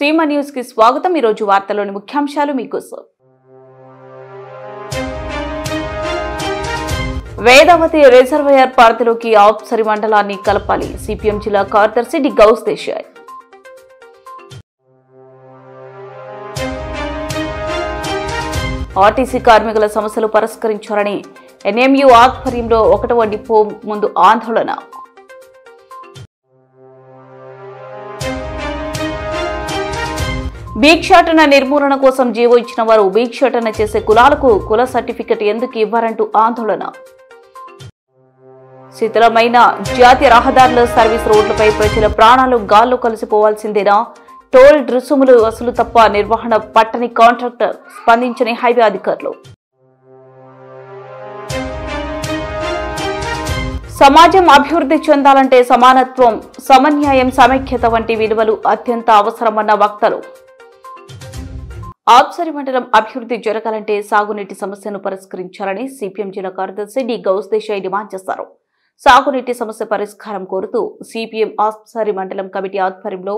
సీమ న్యూస్ కి స్వాగతం। ఈ రోజు వార్తల్లోని ముఖ్యాంశాలు మీకోసం। వేదావతి రిజర్వాయర్ పరిధిలోకి ఆప్సరి మండలాన్ని కలపాలి। సిపిఎం జిల్లా కార్యదర్శి డి గౌస్ దేశాయ్। ఆర్టీసీ కార్మికుల సమస్యలు పరిష్కరించాలని ఎన్ఎంయు ఆధ్వర్యంలో 1వ డిపో ముందు ఆందోళన। భిక్షాటన నిర్మూలన కోసం జీవో ఇచ్చిన వారు భిక్షాటన చేసే కులాలకు కుల సర్టిఫికెట్ ఎందుకు ఇవ్వరంటూ ఆందోళన। శిథిలమైన జాతీయ రహదారుల సర్వీస్ రోడ్లపై ప్రజల ప్రాణాలు గాల్లో కలిసిపోవాల్సిందేనా? టోల్ రుసుములు వసూలు తప్ప నిర్వహణ పట్టని కాంట్రాక్టర్, స్పందించని హైవే అధికారులు। సమాజం అభివృద్ధి చెందాలంటే సమానత్వం, సమన్యాయం, సమైక్యత వంటి విలువలు అత్యంత అవసరమన్న వక్తలు। ఆప్సరి మండలం అభివృద్ధి జరగాలంటే సాగునీటి సమస్యను పరిష్కరించాలని సిపిఎం జిల్లా కార్యదర్శి డి గౌస్ దేశాయ్ డిమాండ్ చేశారు। సాగునీటి సమస్య పరిష్కారం కోరుతూ సిపిఎం ఆప్సరి మండలం కమిటీ ఆధ్వర్యంలో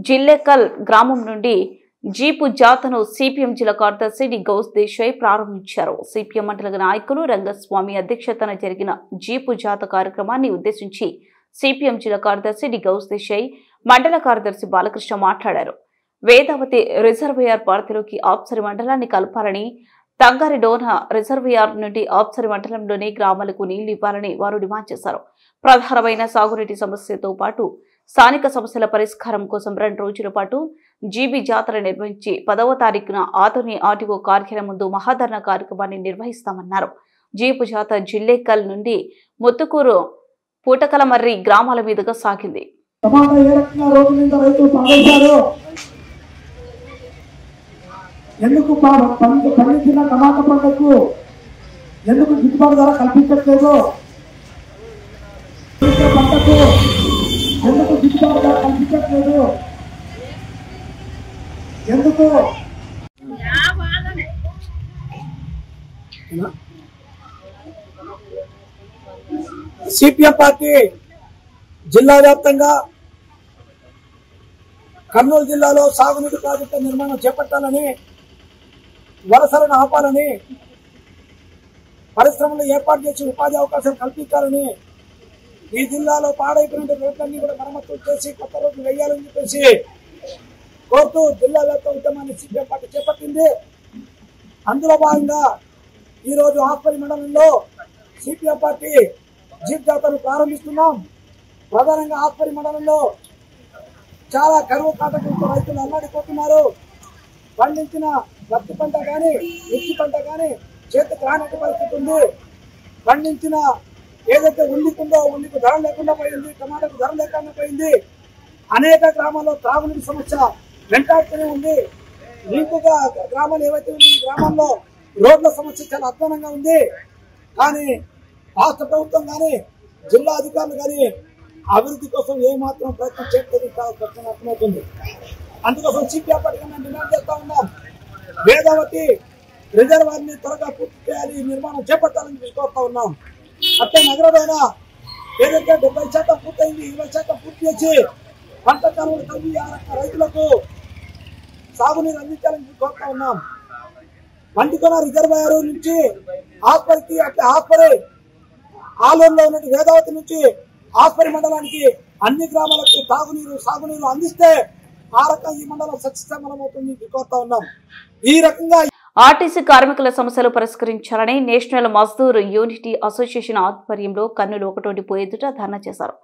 జిల్లెకల్ గ్రామం నుండి జీపు జాతను సిపిఎం జిల్లా కార్యదర్శి డి గౌస్ దేశాయ్ ప్రారంభించారు। సిపిఎం మండల నాయకులు రంగస్వామి అధ్యక్షతన జరిగిన జీపు జాత కార్యక్రమాన్ని ఉద్దేశించి సిపిఎం జిల్లా కార్యదర్శి డి గౌస్ దేశాయ్, మండల కార్యదర్శి బాలకృష్ణ మాట్లాడారు। వేదావతి రిజర్వాయర్ పరిధిలోకి ఆప్సరి మండలాన్ని కలపాలని, తంగారిడోన రిజర్వాయర్ నుండి ఆప్సరి మండలంలోని గ్రామాలకు నీళ్లు ఇవ్వాలని వారు డిమాండ్ చేశారు। ప్రధానమైన సాగునీటి సమస్యతో పాటు స్థానిక సమస్యల పరిష్కారం కోసం 2 రోజుల పాటు జీబీ జాతర నిర్వహించి 10వ తారీఖున ఆదోని ఆర్టీఓ కార్యాలయం ముందు మహాధరణ కార్యక్రమాన్ని నిర్వహిస్తామన్నారు। జీపు జాత జిల్లేకల్ నుండి ముత్తుకూరు, పూటకలమర్రి గ్రామాల మీదుగా సాగింది। ఎందుకు పండించిన టమాటా పంటకు ఎందుకు గిట్టుబాటు ధర కల్పించట్లేదు? పంటకు ఎందుకు గిట్టుబాటు ధర కల్పించట్లేదు? ఎందుకు? సిపిఎం పార్టీ జిల్లా వ్యాప్తంగా కర్నూలు జిల్లాలో సాగునీటి ప్రాజెక్టు నిర్మాణం చేపట్టాలని, వలసలను ఆపాలని, పరిశ్రమలు ఏర్పాటు చేసి ఉపాధి అవకాశం కల్పించాలని, ఈ జిల్లాలో పాడైపోయిన రోడ్లన్నీ కూడా మరమ్మతులు చేసి కొత్త రోడ్లు వేయాలని చెప్పేసి కోరుతూ జిల్లా వ్యాప్త ఉద్యమాన్ని సిపిఎం పార్టీ చేపట్టింది। అందులో భాగంగా ఈరోజు ఆస్పరి మండలంలో సిపిఎం పార్టీ జీప్ జాతరను ప్రారంభిస్తున్నాం। ప్రధానంగా ఆస్పరి మండలంలో చాలా కరువు కాటకంతో రైతులు అల్లాడిపోతున్నారు। పండించిన పత్తి పంట కానీ, మిర్చి పంట కానీ చేతికి రానట్టు పరిస్థితి ఉంది। పండించిన ఏదైతే ఉల్లికుందో ఉల్లికి ధర లేకుండా పోయింది, టమాటాకు ధర లేకుండా పోయింది। అనేక గ్రామాల్లో త్రాగునీటి సమస్య వెంటాడుతూనే ఉంది। ఇంకొక గ్రామాలు ఏవైతే ఉన్నాయి, ఈ గ్రామాల్లో రోడ్ల సమస్య చాలా అధ్వానంగా ఉంది। కానీ రాష్ట్ర ప్రభుత్వం కానీ, జిల్లా అధికారులు కానీ అభివృద్ధి కోసం ఏమాత్రం ప్రయత్నం చేయడం అర్థమవుతుంది। అందుకోసం సిపిఎం పార్టీగా మేము డిమాండ్ చేస్తా ఉన్నాం, వేదావతి రిజర్వాయర్ ని త్వరగా పూర్తి చేయాలి, నిర్మాణం చేపట్టాలని కోరుతా ఉన్నాం। అట్టే నగరంలోన ఏదైతే 70% పూర్తయింది, 20% పూర్తి చేసి పంట కాలువలు తవ్వి రైతులకు సాగునీరు అందించాలని కోరుతా ఉన్నాం। పండికొన రిజర్వాయర్ నుంచి ఆస్పరికి, అట్లా ఆస్పరి ఆలూరులో ఉన్న వేదావతి నుంచి ఆస్పరి మండలానికి అన్ని గ్రామాలకు తాగునీరు, సాగునీరు అందిస్తే ఆ రకంగా ఈ మండలం సస్యశ్యామలమవుతుంది కోరుతా ఉన్నాం। ఈ రకంగా ఆర్టీసీ కార్మికుల సమస్యలు పరిష్కరించాలని నేషనల్ మజ్దూర్ యూనిటీ అసోసియేషన్ ఆధ్వర్యంలో కర్నూలు 1వ డిపో ఎదుట ధర్నా చేశారు।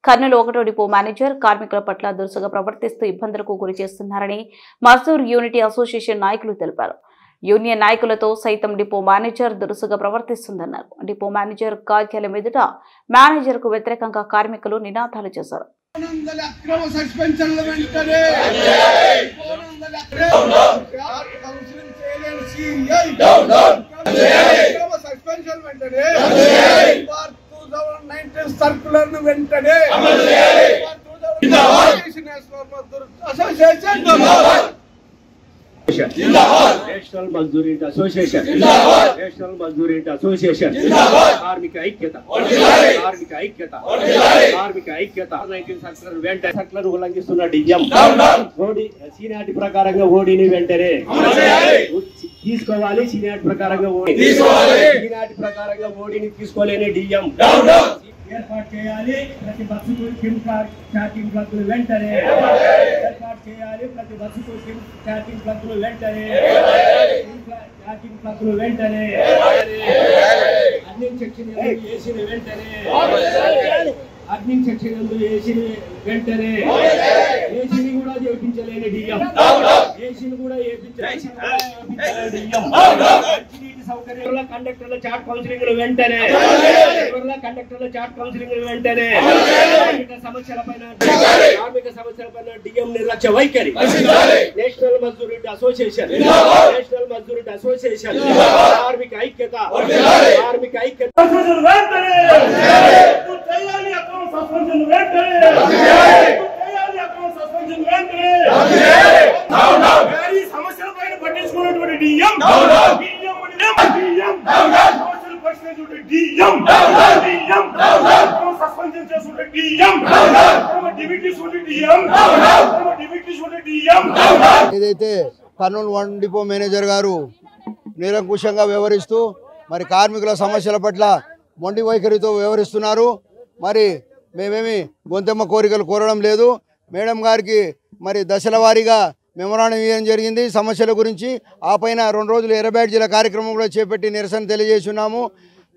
కర్నూలు 1వ డిపో మేనేజర్ కార్మికుల పట్ల దురుసుగా ప్రవర్తిస్తూ ఇబ్బందులకు గురి చేస్తున్నారని మజ్దూర్ యూనిటీ అసోసియేషన్ నాయకులు తెలిపారు। యూనియన్ నాయకులతో సైతం డిపో మేనేజర్ దురుసుగా ప్రవర్తిస్తుందన్నారు। డిపో మేనేజర్ కార్యాలయం ఎదుట మేనేజర్ కు వ్యతిరేకంగా కార్మికులు నినాదాలు చేశారు। National Mazdoor unit association national Mazdoor unit association కార్మిక ఐక్యత కార్మిక ఐక్యత కార్మిక ఐక్యత 19 సర్కులర్ ఉల్లంఘిస్తున్న డిఎం ఓడి సీనియారిటీ ప్రకారంగా ఓడిని వెంటనే తీసుకోవాలి. సీనియారిటీ ప్రకారంగా ఓడి సీనియారిటీ ప్రకారంగా ఓడిని తీసుకోలేని డిఎం ఏర్పాటు చేయాలి. ప్రతి బస్సుకు సిమ్ ఛార్జింగ్ ప్లగ్లు వెంటనే ఏర్పాటు చేయాలి. ప్రతి బస్సుకు సిమ్ ఛార్జింగ్ ప్లగ్లు వెంటనే ఛార్జింగ్ ప్లగ్లు వెంటనే అడ్మిన్ సెక్షన్ ఏసీ వెంటనే అడ్మిన్ సెక్షన్ ఏసీ వెంటనే ఏసీని కూడా చేయించలేని డిఎం ఏసీని కూడా సౌకర్యాల కండక్టర్ల చాట్ కౌన్సిలింగ్ వెంటనే కండక్టర్ల చాట్ కౌన్సిలింగ్ వెంటనే కార్మిక సమస్యలపైన డిఎం నిర్లక్ష్య వైఖరి. National Mazdoor unit association national Mazdoor unit association కార్మిక ఐక్యత కార్మిక ఐక్యత సమస్యలపైన పట్టించుకున్నటువంటి డిఎం ఏదైతే కర్నూలు 1 డిపో మేనేజర్ గారు నిరంకుశంగా వ్యవహరిస్తూ మరి కార్మికుల సమస్యల పట్ల మొండి వైఖరితో వ్యవహరిస్తున్నారు. మరి మేమేమి గొంతెమ్మ కోరికలు కోరడం లేదు. మేడం గారికి మరి దశల వారీగా మెమోరాండం ఇవ్వడం జరిగింది సమస్యల గురించి. ఆ పైన 2 రోజులు ఎర్ర బ్యాడ్జీల కార్యక్రమం కూడా చేపట్టి నిరసన తెలియజేస్తున్నాము.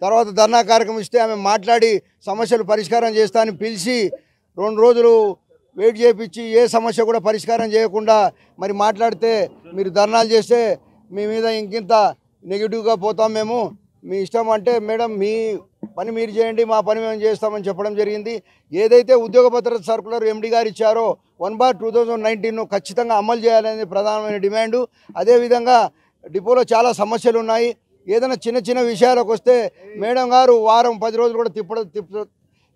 తర్వాత ధర్నా కార్యక్రమం ఇస్తే ఆమె మాట్లాడి సమస్యలు పరిష్కారం చేస్తా అని పిలిచి 2 రోజులు వెయిట్ చేయించి ఏ సమస్య కూడా పరిష్కారం చేయకుండా మరి మాట్లాడితే మీరు ధర్నాలు చేస్తే మీ మీద ఇంకింత నెగిటివ్గా పోతాం మేము, మీ ఇష్టం అంటే మేడం మీ పని మీరు చేయండి మా పని మేము చేస్తామని చెప్పడం జరిగింది. ఏదైతే ఉద్యోగ భద్రత సర్కులర్ ఎండి గారు ఇచ్చారో 1/2019 ఖచ్చితంగా అమలు చేయాలనేది ప్రధానమైన డిమాండు. అదేవిధంగా డిపోలో చాలా సమస్యలు ఉన్నాయి. ఏదైనా చిన్న చిన్న విషయాలకు వస్తే మేడం గారు వారం 10 రోజులు కూడా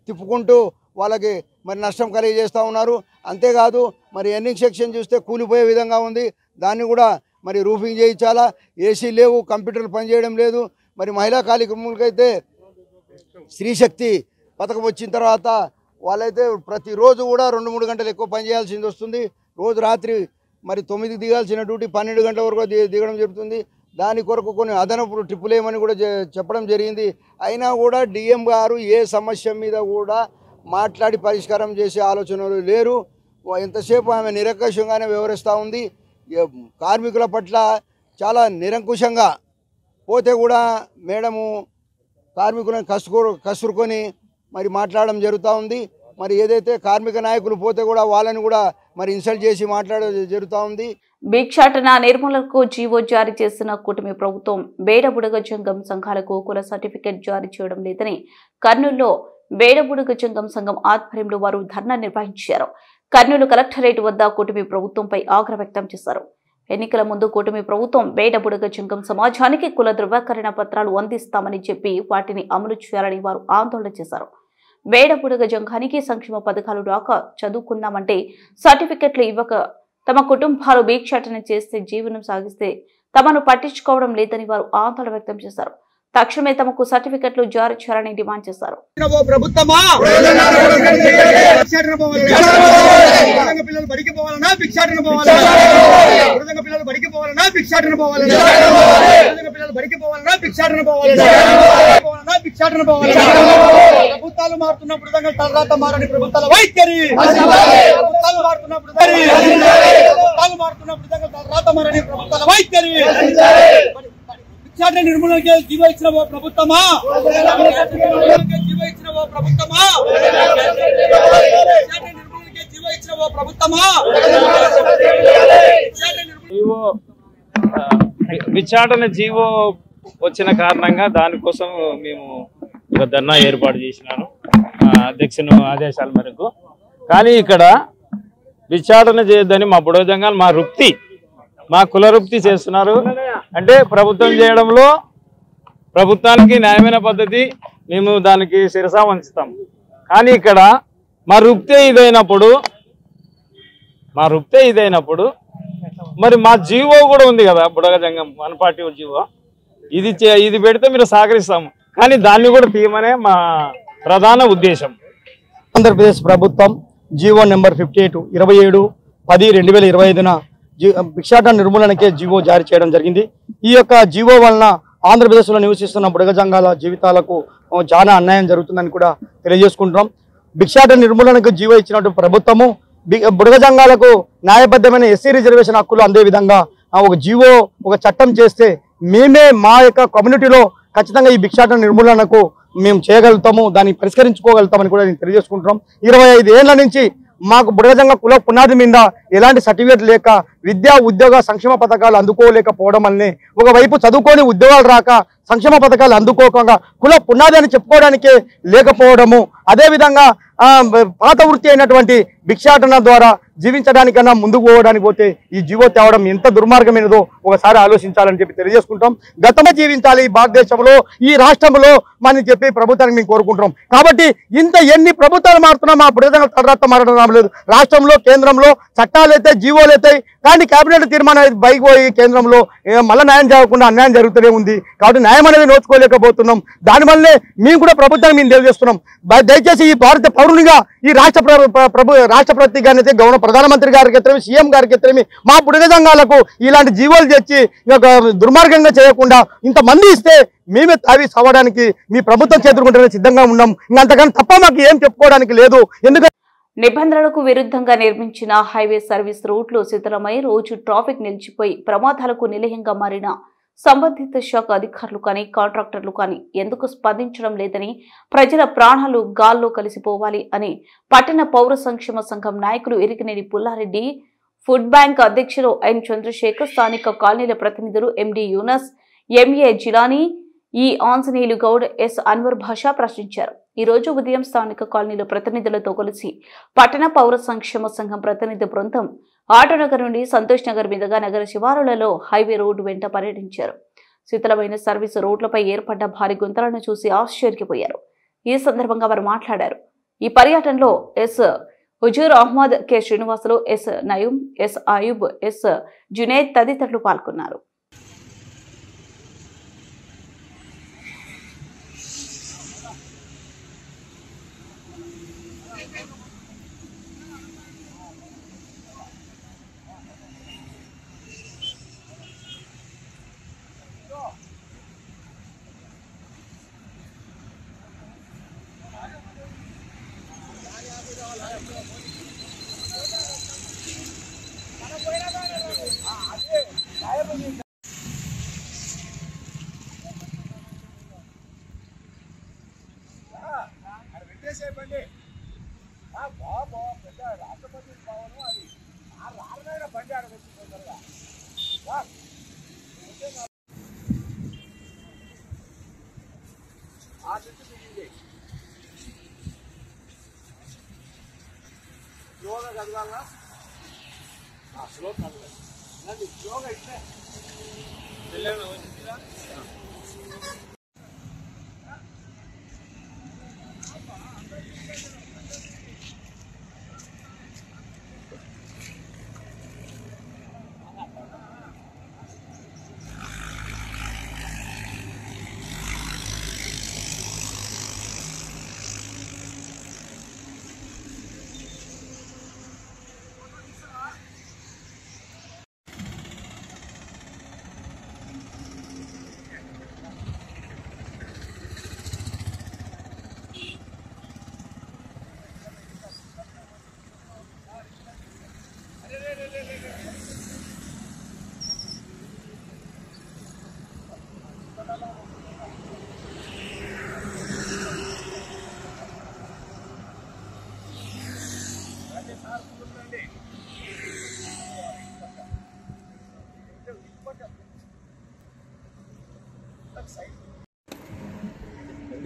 తిప్పుకుంటూ వాళ్ళకి మరి నష్టం కలిగజేస్తూ ఉన్నారు. అంతేకాదు మరి ఎర్నింగ్ సెక్షన్ చూస్తే కూలిపోయే విధంగా ఉంది. దాన్ని కూడా మరి రూఫింగ్ చేయించాలా. ఏసీ లేవు, కంప్యూటర్లు పనిచేయడం లేదు. మరి మహిళా కార్మికులకైతే స్త్రీశక్తి పథకం వచ్చిన తర్వాత వాళ్ళైతే ప్రతిరోజు కూడా 2-3 గంటలు ఎక్కువ పనిచేయాల్సింది వస్తుంది. రోజు రాత్రి మరి 9కి దిగాల్సిన డ్యూటీ 12 గంటల వరకు దిగడం జరుగుతుంది. దాని కొరకు కొన్ని అదనపు ట్రిప్పులేమని కూడా చెప్పడం జరిగింది. అయినా కూడా డిఎం గారు ఏ సమస్య మీద కూడా మాట్లాడి పరిష్కారం చేసే ఆలోచనలు లేరు. ఎంతసేపు ఆమె నిరంకుశంగానే వ్యవహరిస్తూ ఉంది. కార్మికుల పట్ల చాలా నిరంకుశంగా పోతే కూడా మేడము కార్మికులను కసురుకొని మరి మాట్లాడడం జరుగుతూ ఉంది. మరి ఏదైతే కార్మిక నాయకులు పోతే కూడా వాళ్ళని కూడా మరి ఇన్సల్ట్ చేసి మాట్లాడడం జరుగుతూ ఉంది. భిక్షాటన నిర్మూలనకు జీవో జారీ చేసిన కూటమి ప్రభుత్వం బేడబుడగ జంగం సంఘాలకు కుల సర్టిఫికెట్ జారీ చేయడం లేదని కర్నూలులో బేడబుడగ జంగం సంఘం ఆధ్వర్యంలో వారు ధర్నా నిర్వహించారు. కర్నూలు కలెక్టరేట్ వద్ద కూటమి ప్రభుత్వంపై ఆగ్రహం వ్యక్తం చేశారు. ఎన్నికల ముందు కూటమి ప్రభుత్వం బేడబుడగ జంగం సమాజానికి కుల ధృవీకరణ పత్రాలు అందిస్తామని చెప్పి వాటిని అమలు చేయాలని వారు ఆందోళన చేశారు. బేడబుడగ జంగానికి సంక్షేమ పథకాలు రాక చదువుకుందామంటే సర్టిఫికెట్లు ఇవ్వక తమ కుటుంబాలు భిక్షాటన చేస్తే జీవనం సాగిస్తే తమను పట్టించుకోవడం లేదని వారు ఆందోళన వ్యక్తం చేశారు. తక్షణమే తమకు సర్టిఫికెట్లు జారీ చేయాలని డిమాండ్ చేశారు. ప్రభుత్వాలు మారుతున్నప్పుడు తలరాత మారని ప్రభుత్వాల వైఖరి తలరాత మారని ప్రభుత్వాల వైఖరి భిక్షాటన నిర్మూలనకే జీవో ఇచ్చిన ఓ ప్రభుత్వమా జీవో ఇచ్చిన ఓ ప్రభుత్వమా నిర్మూలనకే జీవో ఇచ్చిన ఓ ప్రభుత్వమా భిక్షాటన జీవో వచ్చిన కారణంగా దానికోసం మేము ఒక ధర్నా ఏర్పాటు చేసినాను అధ్యక్షుని ఆదేశాల మేరకు. కానీ ఇక్కడ భిక్షాటన చేయొద్దని మా బుడగ జంగాలు మా వృత్తి మా కుల వృత్తి చేస్తున్నారు. అంటే ప్రభుత్వం చేయడంలో ప్రభుత్వానికి న్యాయమైన పద్ధతి మేము దానికి శిరసా వంచుతాం. కానీ ఇక్కడ మా వృత్తి ఇదైనప్పుడు మరి మా జీవో కూడా ఉంది కదా, బుడగజంగం 140 జీవో, ఇది పెడితే మీరు సహకరిస్తాము, కానీ దాన్ని కూడా తీయమనే మా ప్రధాన ఉద్దేశం. ఆంధ్రప్రదేశ్ ప్రభుత్వం జీవో నెంబర్ 58 27/10/2025న భిక్షాటన నిర్మూలనకే జీవో జారీ చేయడం జరిగింది. ఈ యొక్క జీవో వలన ఆంధ్రప్రదేశ్లో నివసిస్తున్న బుడగజంగాల జీవితాలకు చాలా అన్యాయం జరుగుతుందని కూడా తెలియజేసుకుంటున్నాం. భిక్షాటన నిర్మూలనకు జీవో ఇచ్చినటువంటి ప్రభుత్వము బుడగజంగాలకు న్యాయబద్ధమైన ఎస్సీ రిజర్వేషన్ హక్కులు అందే విధంగా ఒక జీవో, ఒక చట్టం చేస్తే మేమే మా యొక్క కమ్యూనిటీలో ఖచ్చితంగా ఈ భిక్షాటన నిర్మూలనకు మేము చేయగలుగుతాము, దాన్ని పరిష్కరించుకోగలుగుతామని కూడా నేను తెలియజేసుకుంటున్నాం. 25 ఏళ్ల నుంచి మాకు బుడగజంగ కుల పునాది మీద ఎలాంటి సర్టిఫికేట్ లేక విద్యా ఉద్యోగ సంక్షేమ పథకాలు అందుకోలేకపోవడం వల్లనే, ఒకవైపు చదువుకొని ఉద్యోగాలు రాక సంక్షేమ పథకాలు అందుకోకుండా కుల పునాది అని చెప్పుకోవడానికే లేకపోవడము, అదేవిధంగా పాత వృత్తి అయినటువంటి భిక్షాటన ద్వారా జీవించడానికన్నా ముందుకు పోవడానికి పోతే ఈ జీవో తేవడం ఎంత దుర్మార్గమైనదో ఒకసారి ఆలోచించాలని చెప్పి తెలియజేసుకుంటాం. గతంలో జీవించాలి ఈ భారతదేశంలో, ఈ రాష్ట్రంలో అని చెప్పి ప్రభుత్వానికి మేము కోరుకుంటున్నాం. కాబట్టి ఎన్ని ప్రభుత్వాలు మారుతున్నా మా బుడగజంగ తలరాత మారడం లేదు. రాష్ట్రంలో, కేంద్రంలో చట్టాలు అయితే, జీవోలు అయితే, కానీ కేబినెట్ తీర్మానం బయటకు పోయి కేంద్రంలో మళ్ళీ న్యాయం జరగకుండా అన్యాయం జరుగుతూనే ఉంది. కాబట్టి న్యాయం అనేది నోచుకోలేకపోతున్నాం. దానివల్లనే మేము కూడా ప్రభుత్వానికి మేము తెలియజేస్తున్నాం, దయచేసి ఈ భారత పౌరునిగా, ఈ రాష్ట్రపతి గారిని, గవర్నర్ ప్రధానమంత్రి గారికి ఎత్తేమి, సీఎం గారికి ఎత్తేమి, మా బుడగజంగాలకు ఇలాంటి జీవోలు తెచ్చి దుర్మార్గంగా చేయకుండా ఇంతమంది ఇస్తే మేమే తావి సవడానికి మీ ప్రభుత్వం చేతుకుంటే సిద్ధంగా ఉన్నాం. ఇంకంతకన్నా తప్ప మాకు ఏం చెప్పుకోవడానికి లేదు. ఎందుకంటే నిబంధనలకు విరుద్ధంగా నిర్మించిన హైవే సర్వీస్ రూట్లు శిథిలమై రోజు ట్రాఫిక్ నిలిచిపోయి ప్రమాదాలకు నిలయంగా మారిన సంబంధిత శాఖ అధికారులు కానీ, కాంట్రాక్టర్లు కానీ ఎందుకు స్పందించడం లేదని, ప్రజల ప్రాణాలు గాల్లో కలిసిపోవాలి అని పట్టణ పౌర సంక్షేమ సంఘం నాయకులు ఇరికినేని పుల్లారెడ్డి, ఫుడ్ బ్యాంక్ అధ్యక్షులు ఎన్ చంద్రశేఖర్, స్థానిక కాలనీల ప్రతినిధులు ఎండి యూనస్, ఎంఏ జిలానీ, ఈ ఆంజనేయులు గౌడ్, ఎస్ అన్వర్ భాషా ప్రశ్నించారు. ఈ రోజు ఉదయం స్థానిక కాలనీల ప్రతినిధులతో కలిసి పట్టణ పౌర సంక్షేమ సంఘం ప్రతినిధి బృందం ఆటోనగర్ నుండి సంతోష్ నగర్ మీదుగా నగర శివారులలో హైవే రోడ్డు వెంట పర్యటించారు. శిథిలమైన సర్వీసు రోడ్లపై ఏర్పడ్డ భారీ గుంతలను చూసి ఆశ్చర్యపోయారు. ఈ సందర్భంగా వారు మాట్లాడారు. ఈ పర్యటనలో S Huzur Ahmed, K Srinivasulu, S Nayeem, S Ayub, S Juned తదితరులు పాల్గొన్నారు.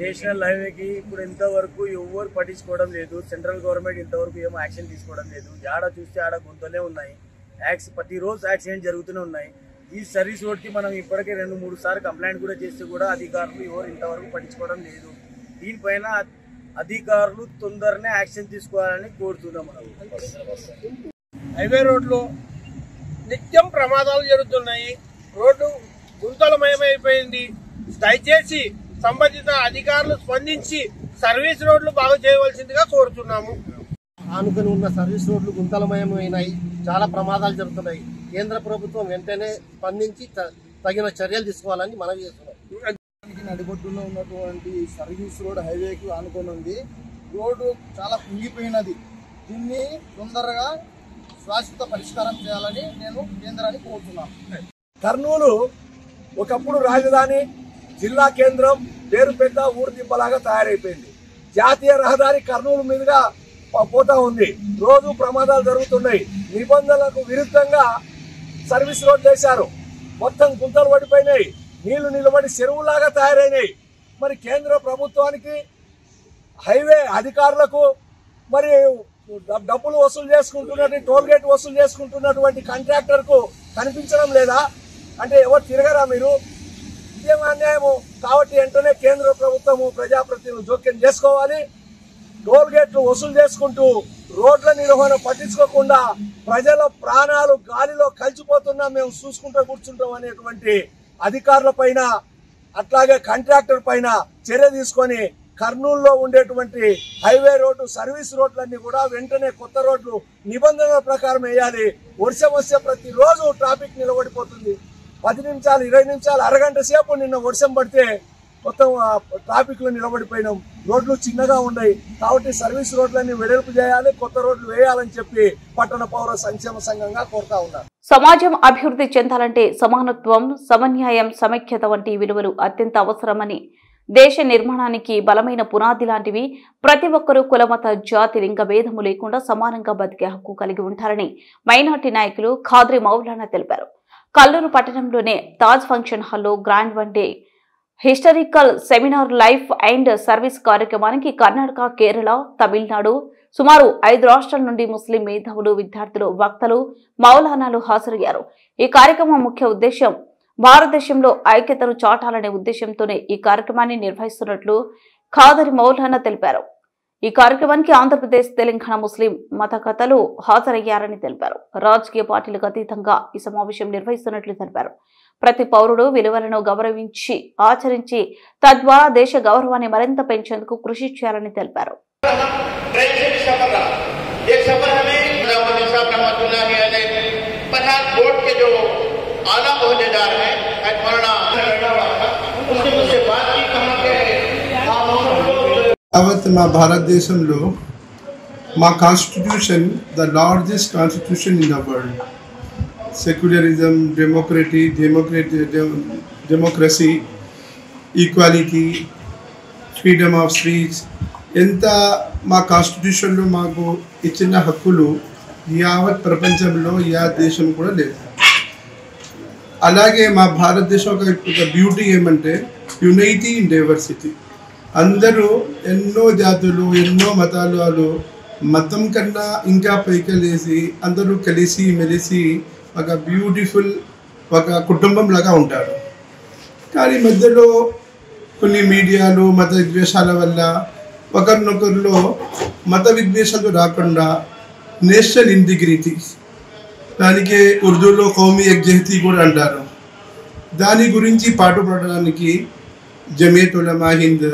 నేషనల్ హైవేకి ఇప్పుడు ఇంతవరకు ఎవరు పట్టించుకోవడం లేదు. సెంట్రల్ గవర్నమెంట్ ఇంతవరకు ఏమో యాక్షన్ తీసుకోవడం లేదు. ఆడ చూస్తే ఆడ గుంతలే ఉన్నాయి. ప్రతిరోజు యాక్సిడెంట్ జరుగుతూనే ఉన్నాయి. ఈ సర్వీస్ రోడ్కి మనం ఇప్పటికే 2-3 సార్లు కంప్లైంట్ కూడా చేస్తే కూడా అధికారులు ఎవరు ఇంతవరకు పట్టించుకోవడం లేదు. దీనిపైన అధికారులు తొందరనే యాక్షన్ తీసుకోవాలని కోరుతున్నాం. మనం హైవే రోడ్లో నిత్యం ప్రమాదాలు జరుగుతున్నాయి. రోడ్డు గుంతలమయమైపోయింది. దయచేసి సంబంధిత అధికారులు స్పందించి సర్వీస్ రోడ్లు బాగు చేయవలసిందిగా కోరుతున్నాము. ఆనుకొని ఉన్న సర్వీస్ రోడ్లు గుంతలమయమైనాయి, చాలా ప్రమాదాలు జరుగుతున్నాయి. కేంద్ర ప్రభుత్వం వెంటనే స్పందించి తగిన చర్యలు తీసుకోవాలని మనవి చేస్తున్నాం. నడిబొడ్డులో ఉన్నటువంటి సర్వీస్ రోడ్ హైవేకి ఆనుకొని ఉంది. రోడ్డు చాలా కుంగిపోయినది. దీన్ని తొందరగా శాశ్వత పరిష్కారం చేయాలని నేను కేంద్రాన్ని కోరుతున్నాను. కర్నూలు ఒకప్పుడు రాజధాని, జిల్లా కేంద్రం, పేరు పెద్ద ఊరు దిబ్బలాగా తయారైపోయింది. జాతీయ రహదారి కర్నూలు మీదుగా పోతా ఉంది. రోజు ప్రమాదాలు జరుగుతున్నాయి. నిబంధనలకు విరుద్ధంగా సర్వీస్ రోడ్లు వేశారు. మొత్తం గుంతలు పడిపోయినాయి. నీళ్లు నిలబడి చెరువులాగా తయారైనాయి. మరి కేంద్ర ప్రభుత్వానికి, హైవే అధికారులకు, మరి డబ్బులు వసూలు చేసుకుంటున్నటువంటి టోల్ గేట్ వసూలు చేసుకుంటున్నటువంటి కాంట్రాక్టర్కు కనిపించడం లేదా? అంటే ఎవరు తిరగరా మీరు? ఇదేం అన్యాయము. కాబట్టి వెంటనే కేంద్ర ప్రభుత్వము, ప్రజాప్రతినిధులు జోక్యం చేసుకోవాలి. టోల్ గేట్లు వసూలు చేసుకుంటూ రోడ్ల నిర్వహణ పట్టించుకోకుండా ప్రజల ప్రాణాలు గాలిలో కలిసిపోతున్నా మేము చూసుకుంటూ కూర్చుంటాం అనేటువంటి అధికారుల పైన, అట్లాగే కాంట్రాక్టర్ పైన చర్య తీసుకొని కర్నూలులో ఉండేటువంటి హైవే రోడ్డు, సర్వీస్ రోడ్లన్నీ కూడా వెంటనే కొత్త రోడ్లు నిబంధనల ప్రకారం వేయాలి. వర్షం వస్తే ప్రతిరోజు ట్రాఫిక్ నిలబడిపోతుంది. 10 నిమిషాలు, 20 నిమిషాలు, అరగంట సేపు నిన్న వర్షం పడితే మొత్తం ట్రాఫిక్ లో నిలబడిపోయినాం. రోడ్లు చిన్నగా ఉన్నాయి. కాబట్టి సర్వీస్ రోడ్లన్నీ వెడల్పు చేయాలి, కొత్త రోడ్లు వేయాలని చెప్పి పట్టణ పౌర సంక్షేమ సంఘంగా కోరుతా ఉన్నారు. సమాజం అభివృద్ధి చెందాలంటే సమానత్వం, సమన్యాయం, సమైక్యత వంటి విలువలు అత్యంత అవసరమని, దేశ నిర్మాణానికి బలమైన పునాది లాంటివి, ప్రతి ఒక్కరూ కులమత జాతి లింగ భేదము లేకుండా సమానంగా బతికే హక్కు కలిగి ఉంటారని మైనార్టీ నాయకులు ఖాద్రి మౌలానా తెలిపారు. కల్లూరు పట్టణంలోనే తాజ్ ఫంక్షన్ హాల్లో grand one day historical seminar life and service కార్యక్రమానికి కర్ణాటక, కేరళ, తమిళనాడు, సుమారు 5 రాష్ట్రాల నుండి ముస్లిం మేధావులు, విద్యార్థులు, వక్తలు, మౌలానాలు హాజరయ్యారు. ఈ కార్యక్రమం ముఖ్య ఉద్దేశం భారతదేశంలో ఐక్యతను చాటాలనే ఉద్దేశంతోనే ఈ కార్యక్రమాన్ని నిర్వహిస్తున్నట్లు ఖాదరి మౌలానా తెలిపారు. ఈ కార్యక్రమానికి ఆంధ్రప్రదేశ్, తెలంగాణ ముస్లిం మతకథలు హాజరయ్యారని తెలిపారు. రాజకీయ పార్టీలకు అతీతంగా ఈ సమావేశం నిర్వహిస్తున్నట్లు తెలిపారు. ప్రతి పౌరుడు విలువలను గౌరవించి ఆచరించి తద్వారా దేశ గౌరవాన్ని మరింత పెంచేందుకు కృషి చేయాలని తెలిపారు. మా భారతదేశంలో మా constitution the largest constitution in the world. Secularism, democracy, equality, freedom of speech, ఎంత మా కాన్స్టిట్యూషన్లో మాకు ఇచ్చిన హక్కులు యావత్ ప్రపంచంలో యా దేశం కూడా లేదు. అలాగే మా భారతదేశం ఒక బ్యూటీ ఏమంటే యునైటీ ఇన్ డైవర్సిటీ. అందరూ ఎన్నో జాతులు, ఎన్నో మతాలు, మతం కన్నా ఇంకా పైకెళ్ళేసి అందరూ కలిసి మెలిసి ఒక బ్యూటిఫుల్ ఒక కుటుంబం లాగా ఉంటారు. కానీ మధ్యలో కొన్ని మీడియాలు మత విద్వేషాల వల్ల ఒకరినొకరిలో మత విద్వేషాలు రాకుండా నేషనల్ ఇంటిగ్రిటీ, దానికి ఉర్దూలో కౌమీ యక్జహతీ కూడా అంటారు, దాని గురించి పాటుపడడానికి జమియత్ ఉలమా హింద్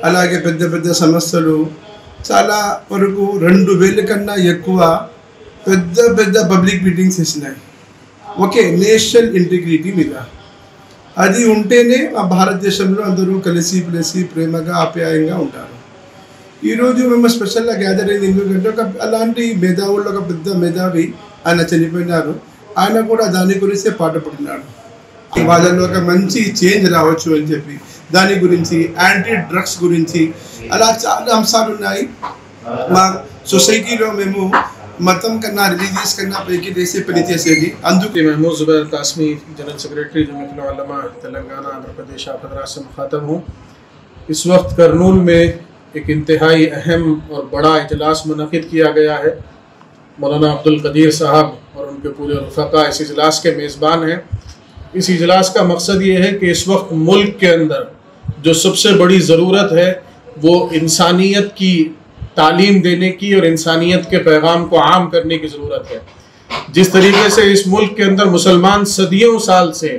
అలాగే పెద్ద పెద్ద సంస్థలు చాలా వరకు 2000 కన్నా ఎక్కువ పెద్ద పెద్ద పబ్లిక్ మీటింగ్స్ ఇచ్చినాయి ఓకే నేషనల్ ఇంటిగ్రిటీ మీద. అది ఉంటేనే ఆ భారతదేశంలో అందరూ కలిసి ప్లేసి ప్రేమగా ఆప్యాయంగా ఉంటారు. ఈరోజు మేము స్పెషల్గా గ్యాదర్ అయింది ఎందుకంటే అలాంటి మేధావుల్లో ఒక పెద్ద మేధావి ఆయన చనిపోయినారు. ఆయన కూడా దాని గురించే పాటుపడుతున్నాడు. వాళ్ళలో ఒక మంచి చేంజ్ రావచ్చు అని చెప్పి దాని గురించి, యాంటీ డ్రగ్స్ గురించి అలా చాలా అంశాలు ఉన్నాయి. మా సొసైటీలో మేము మతం కన్నా రిలీజియస్ కన్నా పైకి చేసే పని చేసేది. అందుకే महमूद ज़ुबैर कासमी जनरल सेक्रेटरी जमीयत उलमा तेलंगाना आंध्र प्रदेश आपदरा से मुखातब हूँ। इस वक्त करनूल में एक इंतहाई अहम और बड़ा इजलास मुनक़िद किया गया है। मौलाना अब्दुल कदीर साहब और उनके पूरे रफ़क़ा इस इजलास के मेज़बान हैं। इस इजलास का मकसद ये है कि इस वक्त मुल्क के अंदर जो सबसे बड़ी ज़रूरत है वो इंसानियत की तालीम देने की और इंसानियत के पैगाम को आम करने की ज़रूरत है। जिस तरीके से इस मुल्क के अंदर मुसलमान सदियों साल से,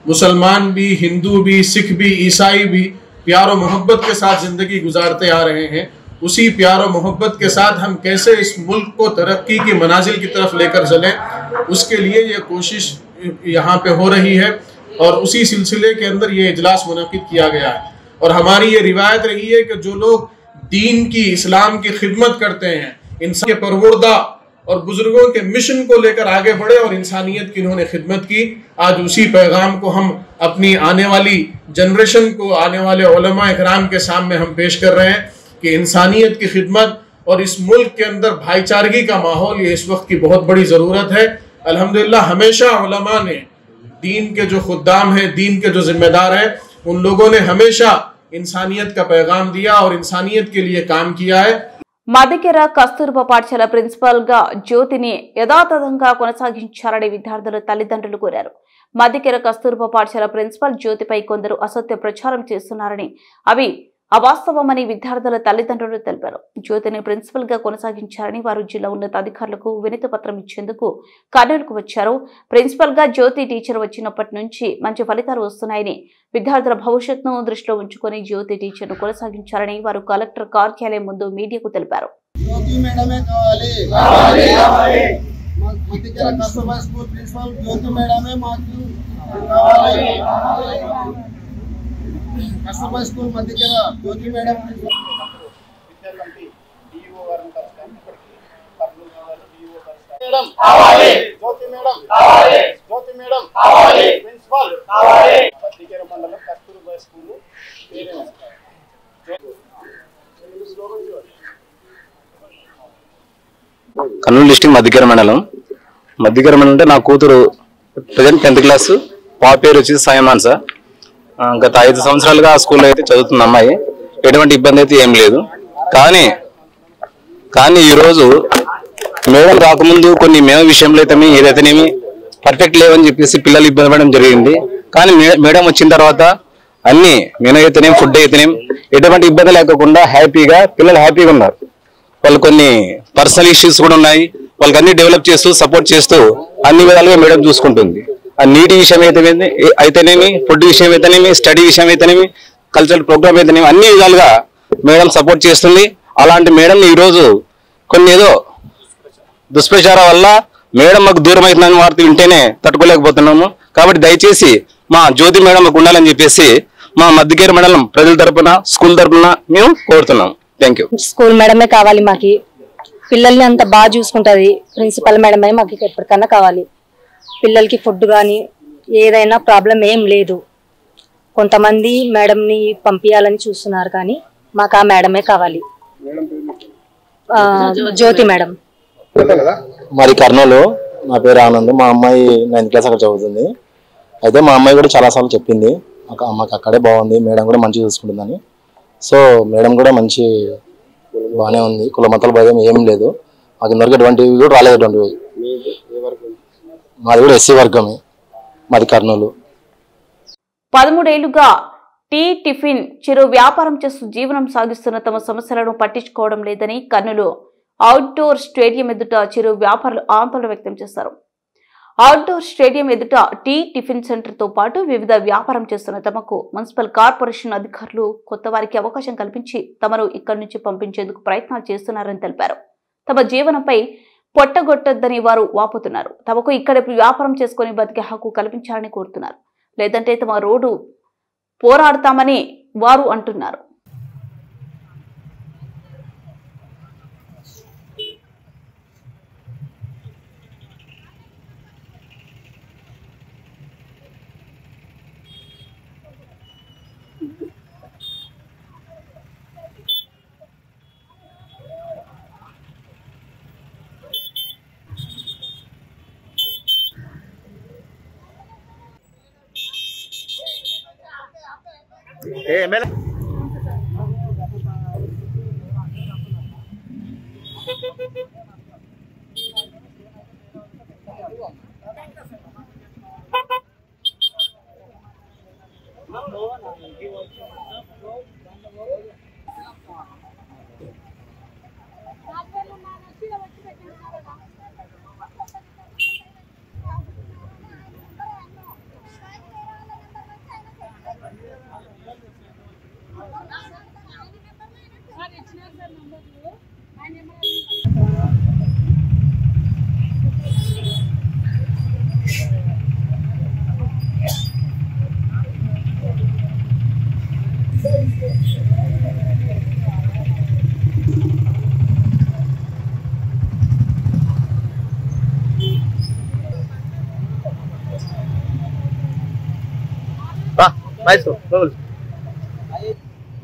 मुसलमान भी, हिंदू भी, सिख भी, ईसाई भी प्यार और मोहब्बत के साथ जिंदगी गुजारते आ रहे हैं, उसी प्यार और मोहब्बत के साथ हम कैसे इस मुल्क को तरक्की की मनाजिल की तरफ लेकर चलें, उसके लिए ये कोशिश यहाँ पे हो रही है। और उसी सिलसिले के अंदर ये इजलास मुनक़िद किया गया है। और हमारी ये रिवायत रही है कि जो लोग दीन की, इस्लाम की खिदमत करते हैं, इंसान के परवरदा और बुजुर्गों के मिशन को लेकर आगे बढ़े और इंसानियत की इन्होंने खिदमत की, आज उसी पैगाम को हम अपनी आने वाली जनरेशन को, आने वाले उलमा इकराम के सामने हम पेश कर रहे हैं कि इंसानियत की खिदमत और इस मुल्क के अंदर भाईचारगी का माहौल ये इस वक्त की बहुत बड़ी ज़रूरत है। अल्हम्दुलिल्लाह हमेशा उलमा ने, दीन के जो खुद्दाम हैं, दीन के जो जिम्मेदार हैं, उन लोगों ने हमेशा इंसानियत का पैगाम दिया और इंसानियत के लिए काम किया है। మదికెర కస్తూర్బా పాఠశాల ప్రిన్సిపల్ గా జ్యోతిని యథాతథంగా కొనసాగించాలని విద్యార్థుల తల్లిదండ్రులు కోరారు. మదికెర కస్తూర్బా పాఠశాల ప్రిన్సిపల్ జ్యోతిపై కొందరు అసత్య ప్రచారం చేస్తున్నారని, అవి అవాస్తవమని విద్యార్థుల తల్లిదండ్రులు తెలిపారు. జ్యోతిని ప్రిన్సిపల్ గా కొనసాగించారని వారు జిల్లా ఉన్నతాధికారులకు వినతి పత్రం ఇచ్చేందుకు కర్నూలుకు వచ్చారు. ప్రిన్సిపల్ గా జ్యోతి టీచర్ వచ్చినప్పటి నుంచి మంచి ఫలితాలు వస్తున్నాయని, విద్యార్థుల భవిష్యత్తును దృష్టిలో ఉంచుకొని జ్యోతి టీచర్ను కొనసాగించారని వారు కలెక్టర్ కార్యాలయం ముందు మీడియాకు తెలిపారు. కస్తూర్బా స్కూల్ మధ్యకెర జ్యోతి మేడం ప్రిన్సిపల్ మధ్యకెర మండలం కస్తూర్బా స్కూల్ కర్నూలు డిస్ట్రిక్ట్ మధ్యకెర మండలం అంటే నా కూతురు ప్రజెంట్ 10th క్లాస్, పాప పేరు వచ్చేసి సాయమాన్ సార్. గత 5 సంవత్సరాలుగా ఆ స్కూల్లో అయితే చదువుతున్న అమ్మాయి, ఎటువంటి ఇబ్బంది అయితే ఏం లేదు. కానీ ఈరోజు మేడం రాకముందు కొన్ని మేడం విషయంలో అయితే ఏదైతేనేమి పర్ఫెక్ట్ లేవని చెప్పేసి పిల్లలు ఇబ్బంది పడడం జరిగింది. కానీ మేడం వచ్చిన తర్వాత అన్ని మెనూ అయితేనేం, ఫుడ్ అయితేనేం ఎటువంటి ఇబ్బంది లేకుండా హ్యాపీగా పిల్లలు హ్యాపీగా ఉన్నారు. వాళ్ళు కొన్ని పర్సనల్ ఇష్యూస్ కూడా ఉన్నాయి, వాళ్ళకి అన్ని డెవలప్ చేస్తూ సపోర్ట్ చేస్తూ అన్ని విధాలుగా మేడం చూసుకుంటుంది. ఆ నీటి విషయం అయితేనేమి, ఫుడ్ విషయం అయితేనేమి, స్టడీ విషయం అయితేనేమి, కల్చరల్ ప్రోగ్రామ్ అయితేనేమి అన్ని విధాలుగా మేడం సపోర్ట్ చేస్తుంది. అలాంటి మేడం ఈరోజు కొన్ని ఏదో దుష్ప్రచారం వల్ల మేడం మాకు దూరం అవుతుందని వార్త వింటేనే తట్టుకోలేకపోతున్నాము. కాబట్టి దయచేసి మా జ్యోతి మేడం మాకు ఉండాలని చెప్పేసి మా మధ్యకేర మండలం ప్రజల తరపున, స్కూల్ తరపున మేము కోరుతున్నాం. Thank you. స్కూల్ మేడమే కావాలి మాకు, పిల్లల్ని అంత బాగా చూసుకుంటుంది ప్రిన్సిపల్ మేడమే మాకు ఎప్పటికన్నా కావాలి. పిల్లలకి ఫుడ్ కానీ ఏదైనా ప్రాబ్లం ఏం లేదు. కొంతమంది మేడంని పంపించాలని చూస్తున్నారు, కానీ మాకు ఆ మేడమే కావాలి. జ్యోతి మేడం. మరి కర్నూలు, నా పేరు ఆనంద్. మా అమ్మాయి 9th క్లాస్ అక్కడ చదువుతుంది. అయితే మా అమ్మాయి కూడా చాలాసార్లు చెప్పింది మాకు అక్కడే బాగుంది, మేడం కూడా మంచిగా చూసుకుంటుందని. సో మేడం కూడా మంచి బాగానే ఉంది, కుల మతాల భయం ఏం లేదు. మాకు ఇంతవరకు ఎటువంటివి కూడా రాలేదు. ఎటువంటివి మాది కూడా ఎస్సీ వర్గమే, మాది కర్నూలు. 13 ఏళ్లుగా టీ టిఫిన్ చిరు వ్యాపారం చేస్తూ జీవనం సాగిస్తున్న తమ సమస్యలను పట్టించుకోవడం లేదని కర్నూలు అవుట్డోర్ స్టేడియం ఎదుట చిరు వ్యాపారులు ఆందోళన వ్యక్తం చేశారు. అవుట్డోర్ స్టేడియం ఎదుట టీ టిఫిన్ సెంటర్ తో పాటు వివిధ వ్యాపారం చేస్తున్న తమకు మున్సిపల్ కార్పొరేషన్ అధికారులు కొత్త వారికి అవకాశం కల్పించి తమను ఇక్కడి నుంచి పంపించేందుకు ప్రయత్నాలు చేస్తున్నారని తెలిపారు. తమ జీవనంపై పొట్టగొట్టొద్దని వారు వాపోతున్నారు. తమకు ఇక్కడ వ్యాపారం చేసుకుని బతికే హక్కు కల్పించాలని కోరుతున్నారు. లేదంటే తమ రోడ్డు పోరాడతామని వారు అంటున్నారు.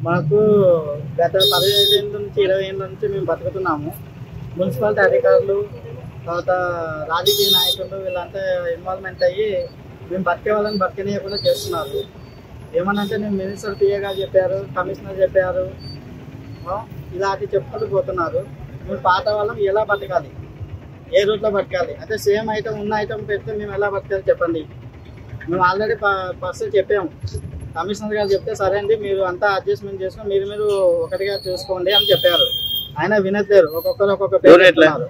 మాకు గత 15 ఏళ్ళ నుంచి 20 ఏళ్ళ నుంచి మేము బతుకుతున్నాము. మున్సిపాలిటీ అధికారులు తర్వాత రాజకీయ నాయకులు వీళ్ళంతా ఇన్వాల్వ్మెంట్ అయ్యి మేము బతికే వాళ్ళని బతికనీయకుండా చేస్తున్నారు. ఏమనంటే నేను మినిస్టర్ పిఏగా చెప్పారు, కమిషనర్ చెప్పారు, ఇలాంటి చెప్పుకుంటూ పోతున్నారు. మేము పాత వాళ్ళం ఎలా బతకాలి, ఏ రూట్లో బతకాలి అంటే సేమ్ ఐటమ్ ఉన్న ఐటమ్ పెడితే మేము ఎలా బతకాలి చెప్పండి. మేము ఆల్రెడీ ఫస్ట్ చెప్పాము, కమిషనర్ గారు చెప్తే సరే అండి మీరు అంతా అడ్జస్ట్మెంట్ చేసుకొని మీరు ఒకటిగా చూసుకోండి అని చెప్పారు. ఆయన వినట్లేరు, ఒక్కొక్కరు ఒక్కొక్క పేరు చెప్తున్నారు.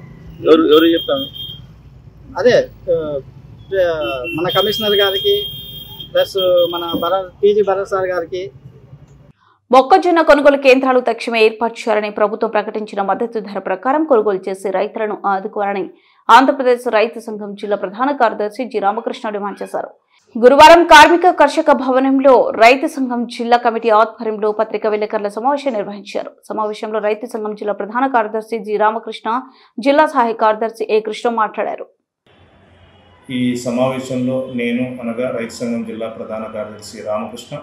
అదే మన కమిషనర్ గారికి ప్లస్ మన టీజీ భరత్ సార్ గారికి. మొక్కజొన్న కొనుగోలు కేంద్రాలు తక్షణమే ఏర్పాటు చేయాలని ప్రభుత్వం ప్రకటించిన మద్దతు ధర ప్రకారం కొనుగోలు చేసి రైతులను ఆదుకోవాలని ఆంధ్రప్రదేశ్ రైతు సంఘం జిల్లా ప్రధాన కార్యదర్శి జి రామకృష్ణ డిమాండ్ చేశారు. గురువారం కార్మిక కర్షక భవనంలో రైతు సంఘం జిల్లా కమిటీ ఆధ్వర్యంలో పత్రికా విలేకరుల సమావేశం నిర్వహించారు. సమావేశంలో రైతు సంఘం జిల్లా ప్రధాన కార్యదర్శి జి రామకృష్ణ, జిల్లా సహాయ కార్యదర్శి ఏ కృష్ణ మాట్లాడారు. ఈ సమావేశంలో నేను అనగా రైతు సంఘం జిల్లా ప్రధాన కార్యదర్శి రామకృష్ణ,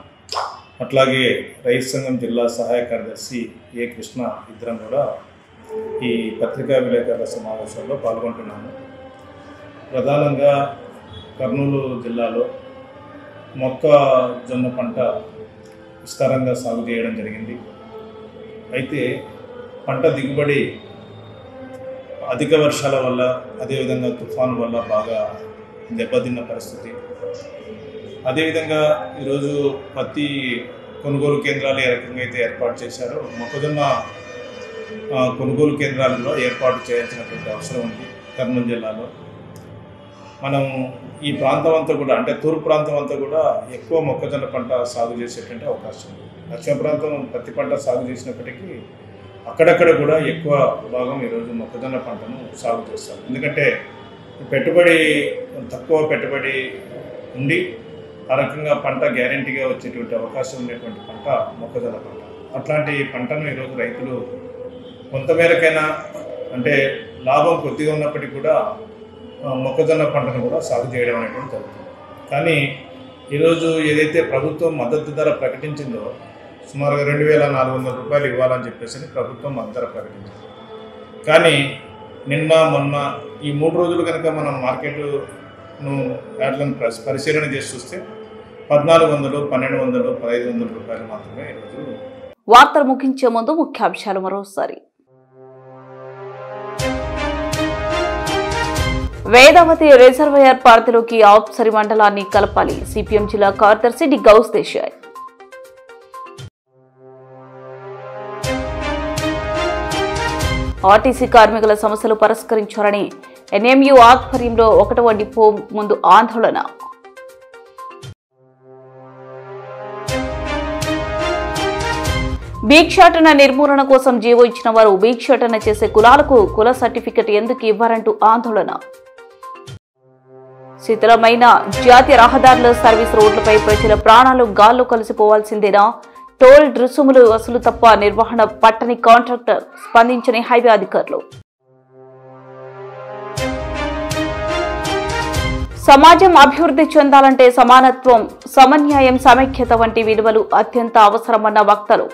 అట్లాగే రైతు సంఘం జిల్లా సహాయ కార్యదర్శి ఏ కృష్ణ ఇద్దరం కూడా ఈ పత్రికా విలేకరుల సమావేశంలో పాల్గొంటున్నాము. ప్రధానంగా కర్నూలు జిల్లాలో మొక్కజొన్న పంట విస్తారంగా సాగు చేయడం జరిగింది. అయితే పంట దిగుబడి అధిక వర్షాల వల్ల అదేవిధంగా తుఫాను వల్ల బాగా దెబ్బతిన్న పరిస్థితి. అదేవిధంగా ఈరోజు పత్తి కొనుగోలు కేంద్రాలు ఏ రకంగా అయితే ఏర్పాటు చేశారో మొక్కజొన్న కొనుగోలు కేంద్రాలలో ఏర్పాటు చేయాల్సినటువంటి అవసరం ఉంది. కర్నూలు జిల్లాలో మనం ఈ ప్రాంతం అంతా కూడా అంటే తూర్పు ప్రాంతం అంతా కూడా ఎక్కువ మొక్కజొన్న పంట సాగు చేసేటువంటి అవకాశం ఉంది. దక్షిణ ప్రాంతం పత్తి పంట సాగు చేసినప్పటికీ అక్కడక్కడ కూడా ఎక్కువ భాగం ఈరోజు మొక్కజొన్న పంటను సాగు చేస్తారు. ఎందుకంటే పెట్టుబడి తక్కువ పెట్టుబడి ఉండి ఆ రకంగా పంట గ్యారెంటీగా వచ్చేటువంటి అవకాశం ఉండేటువంటి పంట మొక్కజొన్న పంట. అట్లాంటి పంటను ఈరోజు రైతులు కొంతమేరకైనా అంటే లాభం కొద్దిగా ఉన్నప్పటికీ కూడా మొక్కజొన్న పంటను కూడా సాగు చేయడం అనేటువంటి జరుగుతుంది. కానీ ఈరోజు ఏదైతే ప్రభుత్వం మద్దతు ధర ప్రకటించిందో సుమారుగా 2,400 రూపాయలు ఇవ్వాలని చెప్పేసి ప్రభుత్వం మద్దతు ధర ప్రకటించింది. కానీ నిన్న మొన్న ఈ 3 రోజులు కనుక మనం మార్కెట్ను యాడ్లను పరిశీలన చేసి చూస్తే 1,400, 1,200, 1,500 రూపాయలు మాత్రమే ఈరోజు. వార్తలు ముగించే ముందు ముఖ్యాంశాలు మరోసారి. వేదావతి రిజర్వాయర్ పరిధిలోకి ఆప్సరి మండలాన్ని కలపాలి. సిపిఎం జిల్లా కార్యదర్శి డి గౌస్ దేశాయ్. ఆర్టీసీ కార్మికుల సమస్యలు పరిష్కరించాలని ఎన్ఎంయు ఆధ్వర్యంలో 1వ డిపో ముందు ఆందోళన. భిక్షాటన నిర్మూలన కోసం జీవో ఇచ్చిన వారు భిక్షాటన చేసే కులాలకు కుల సర్టిఫికెట్ ఎందుకు ఇవ్వారంటూ ఆందోళన. శిథిలమైన జాతీయ రహదారుల సర్వీస్ రోడ్లపై ప్రజల ప్రాణాలు గాల్లో కలిసిపోవాల్సిందేనా? టోల్ రుసుములు వసూలు తప్ప నిర్వహణ పట్టని కాంట్రాక్టర్, స్పందించని హైవే అధికారులు. సమాజం అభివృద్ధి చెందాలంటే సమానత్వం, సమన్యాయం, సమైక్యత వంటి విలువలు అత్యంత అవసరమన్న వక్తలు.